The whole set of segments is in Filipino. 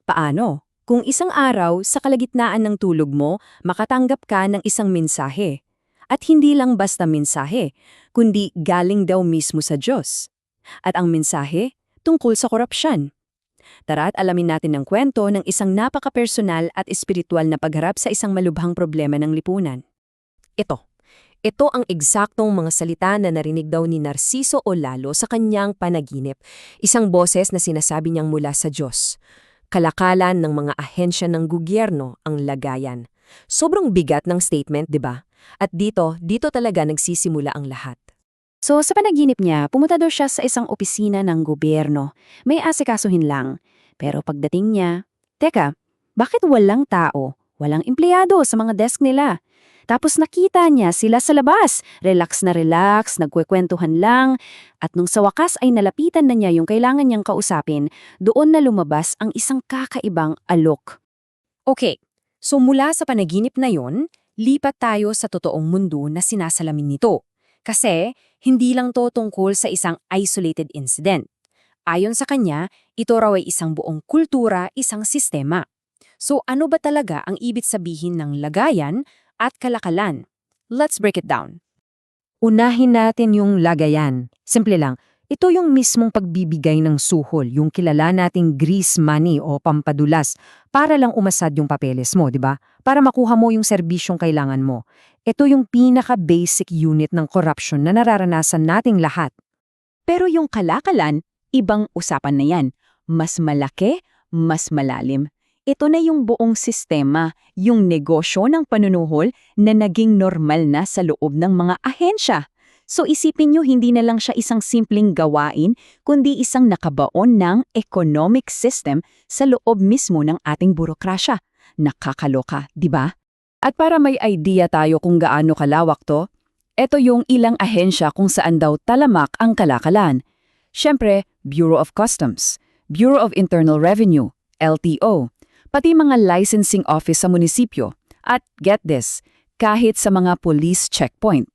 Paano? Kung isang araw, sa kalagitnaan ng tulog mo, makatanggap ka ng isang mensahe. At hindi lang basta mensahe, kundi galing daw mismo sa Diyos. At ang mensahe, tungkol sa korupsyon. Tara't alamin natin ang kwento ng isang napaka-personal at espiritual na pagharap sa isang malubhang problema ng lipunan. Ito. Ito ang eksaktong mga salita na narinig daw ni Narciso o Lalo sa kanyang panaginip. Isang boses na sinasabi niyang mula sa Diyos. Kalakalan ng mga ahensya ng gobyerno ang lagayan. Sobrang bigat ng statement, di ba? At dito talaga nagsisimula ang lahat. So sa panaginip niya, pumunta daw siya sa isang opisina ng gobyerno. May asikasuhin lang. Pero pagdating niya, teka, bakit walang tao? Walang empleyado sa mga desk nila. Tapos nakita niya sila sa labas. Relax na relax, nagkwekwentuhan lang. At nung sa wakas ay nalapitan na niya yung kailangan niyang kausapin, doon na lumabas ang isang kakaibang alok. Okay, so mula sa panaginip na yon, lipat tayo sa totoong mundo na sinasalamin nito. Kasi hindi lang to tungkol sa isang isolated incident. Ayon sa kanya, ito raw ay isang buong kultura, isang sistema. So ano ba talaga ang ibig sabihin ng lagayan at kalakalan? Let's break it down. Unahin natin yung lagayan. Simple lang, ito yung mismong pagbibigay ng suhol, yung kilala nating grease money o pampadulas, para lang umasad yung papeles mo, di ba? Para makuha mo yung serbisyong kailangan mo. Ito yung pinaka-basic unit ng corruption na nararanasan nating lahat. Pero yung kalakalan, ibang usapan na yan. Mas malaki, mas malalim. Ito na yung buong sistema, yung negosyo ng panunuhol na naging normal na sa loob ng mga ahensya. So isipin nyo, hindi na lang siya isang simpleng gawain, kundi isang nakabaon ng economic system sa loob mismo ng ating burokrasya. Nakakaloka, di ba? At para may idea tayo kung gaano kalawak to, ito yung ilang ahensya kung saan daw talamak ang kalakalan. Siyempre, Bureau of Customs, Bureau of Internal Revenue, LTO, pati mga licensing office sa munisipyo. At get this, kahit sa mga police checkpoint.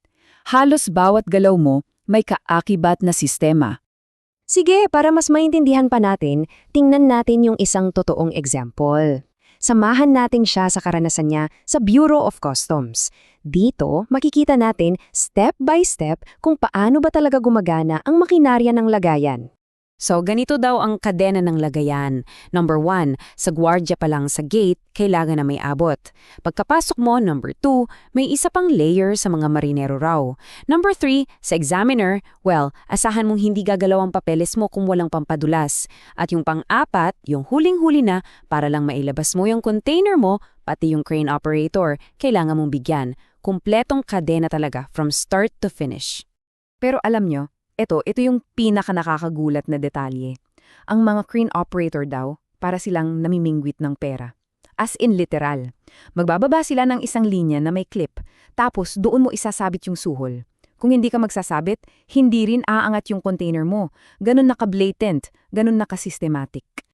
Halos bawat galaw mo may kaakibat na sistema. Sige, para mas maintindihan pa natin, tingnan natin yung isang totoong example. Samahan natin siya sa karanasan niya sa Bureau of Customs. Dito, makikita natin step by step kung paano ba talaga gumagana ang makinarya ng lagayan. So, ganito daw ang kadena ng lagayan. Number 1, sa gwardiya pa lang sa gate, kailangan na may abot. Pagkapasok mo, number 2, may isa pang layer sa mga marinero raw. Number 3, sa examiner, well, asahan mong hindi gagalaw ang papeles mo kung walang pampadulas. At yung pang-apat, yung huling-huli na, para lang mailabas mo yung container mo, pati yung crane operator, kailangan mong bigyan. Kumpletong kadena talaga, from start to finish. Pero alam nyo, ito yung pinaka-nakakagulat na detalye. Ang mga crane operator daw, para silang namimingwit ng pera. As in literal. Magbababa sila ng isang linya na may clip, tapos doon mo isasabit yung suhol. Kung hindi ka magsasabit, hindi rin aangat yung container mo. Ganun naka-blatant, ganun naka-systematic.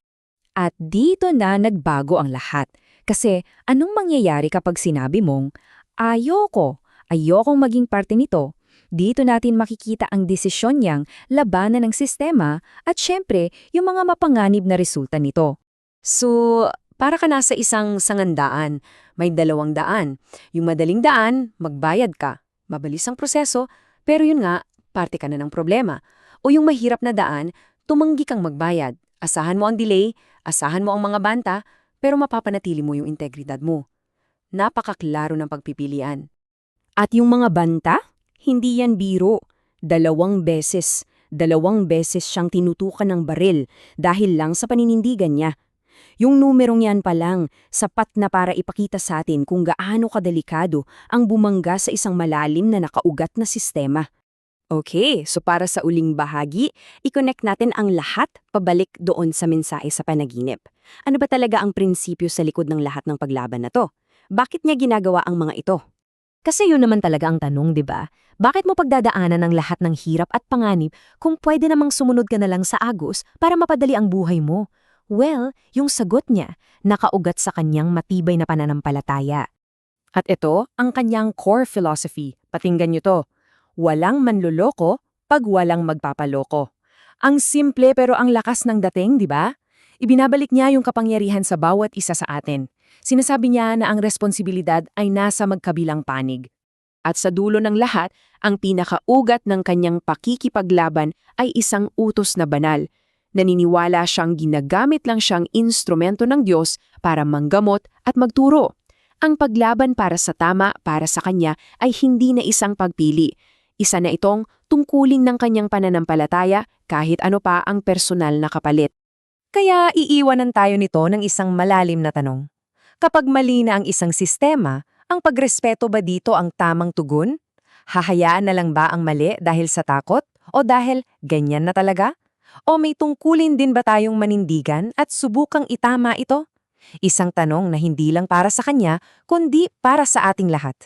At dito na nagbago ang lahat. Kasi anong mangyayari kapag sinabi mong, ayokong maging parte nito? Dito natin makikita ang desisyon niyang labanan ng sistema at syempre yung mga mapanganib na resulta nito. So, para ka nasa isang sangandaan, may 200. Yung madaling daan, magbayad ka. Mabilis ang proseso, pero yun nga, parte ka na ng problema. O yung mahirap na daan, tumanggi kang magbayad. Asahan mo ang delay, asahan mo ang mga banta, pero mapapanatili mo yung integridad mo. Napakaklaro ng pagpipilian. At yung mga banta? Hindi yan biro. 2 beses. 2 beses siyang tinutukan ng baril dahil lang sa paninindigan niya. Yung numerong yan pa lang, sapat na para ipakita sa atin kung gaano kadelikado ang bumangga sa isang malalim na nakaugat na sistema. Okay, so para sa uling bahagi, i-connect natin ang lahat pabalik doon sa mensahe sa panaginip. Ano ba talaga ang prinsipyo sa likod ng lahat ng paglaban na to? Bakit niya ginagawa ang mga ito? Kasi yun naman talaga ang tanong, di ba? Bakit mo pagdadaanan ng lahat ng hirap at panganib kung pwede namang sumunod ka na lang sa agos para mapadali ang buhay mo? Well, yung sagot niya, nakaugat sa kanyang matibay na pananampalataya. At ito ang kanyang core philosophy. Patinggan nyo to. Walang manloloko pag walang magpapaloko. Ang simple pero ang lakas ng dating, di ba? Ibinabalik niya yung kapangyarihan sa bawat isa sa atin. Sinasabi niya na ang responsibilidad ay nasa magkabilang panig. At sa dulo ng lahat, ang pinakaugat ng kanyang pakikipaglaban ay isang utos na banal. Naniniwala siyang ginagamit lang siyang instrumento ng Diyos para manggamot at magturo. Ang paglaban para sa tama para sa kanya ay hindi na isang pagpili. Isa na itong tungkulin ng kanyang pananampalataya kahit ano pa ang personal na kapalit. Kaya iiwanan tayo nito ng isang malalim na tanong. Kapag mali na ang isang sistema, ang pagrespeto ba dito ang tamang tugon? Hahayaan na lang ba ang mali dahil sa takot? O dahil ganyan na talaga? O may tungkulin din ba tayong manindigan at subukang itama ito? Isang tanong na hindi lang para sa kanya, kundi para sa ating lahat.